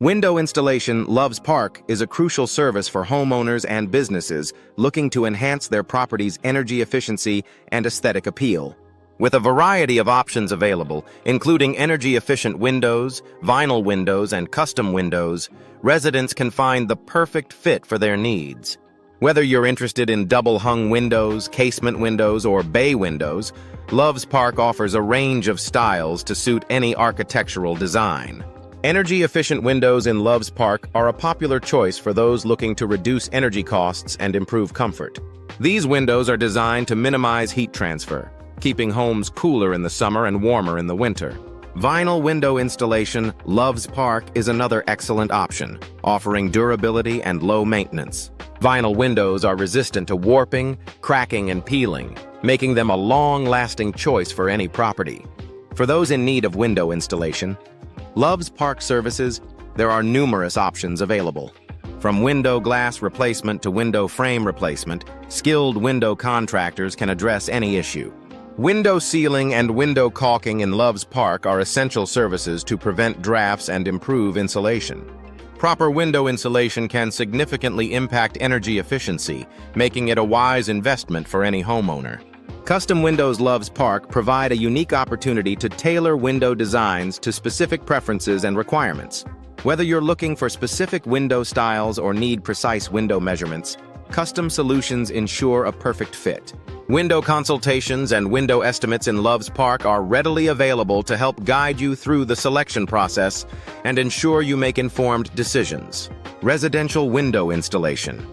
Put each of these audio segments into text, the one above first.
Window Installation Loves Park is a crucial service for homeowners and businesses looking to enhance their property's energy efficiency and aesthetic appeal. With a variety of options available, including energy-efficient windows, vinyl windows, and custom windows, residents can find the perfect fit for their needs. Whether you're interested in double-hung windows, casement windows, or bay windows, Loves Park offers a range of styles to suit any architectural design. Energy-efficient windows in Loves Park are a popular choice for those looking to reduce energy costs and improve comfort. These windows are designed to minimize heat transfer, keeping homes cooler in the summer and warmer in the winter. Vinyl window installation Loves Park is another excellent option, offering durability and low maintenance. Vinyl windows are resistant to warping, cracking, and peeling, making them a long-lasting choice for any property. For those in need of window installation, Loves Park services, there are numerous options available. From window glass replacement to window frame replacement, skilled window contractors can address any issue. Window sealing and window caulking in Loves Park are essential services to prevent drafts and improve insulation. Proper window insulation can significantly impact energy efficiency, making it a wise investment for any homeowner. Custom Windows Loves Park provide a unique opportunity to tailor window designs to specific preferences and requirements. Whether you're looking for specific window styles or need precise window measurements, custom solutions ensure a perfect fit. Window consultations and window estimates in Loves Park are readily available to help guide you through the selection process and ensure you make informed decisions. Residential window installation.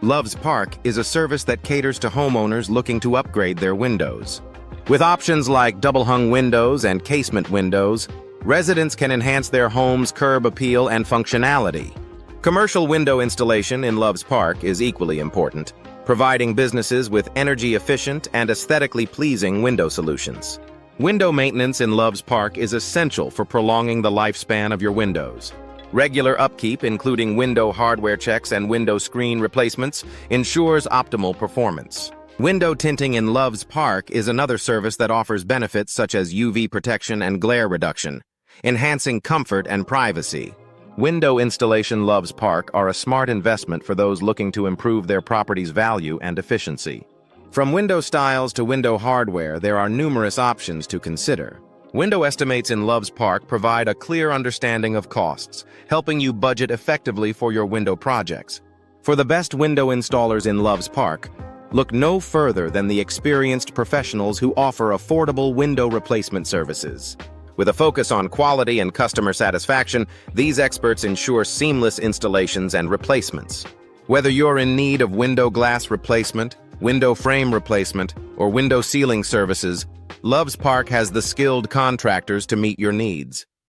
Loves Park is a service that caters to homeowners looking to upgrade their windows. With options like double-hung windows and casement windows, residents can enhance their home's curb appeal and functionality. Commercial window installation in Loves Park is equally important, providing businesses with energy-efficient and aesthetically pleasing window solutions. Window maintenance in Loves Park is essential for prolonging the lifespan of your windows. Regular upkeep, including window hardware checks and window screen replacements, ensures optimal performance. Window tinting in Loves Park is another service that offers benefits such as UV protection and glare reduction, enhancing comfort and privacy. Window installation Loves Park are a smart investment for those looking to improve their property's value and efficiency. From window styles to window hardware, there are numerous options to consider. Window estimates in Loves Park provide a clear understanding of costs, helping you budget effectively for your window projects. For the best window installers in Loves Park, look no further than the experienced professionals who offer affordable window replacement services. With a focus on quality and customer satisfaction, these experts ensure seamless installations and replacements. Whether you're in need of window glass replacement, window frame replacement, or window sealing services, Loves Park has the skilled contractors to meet your needs.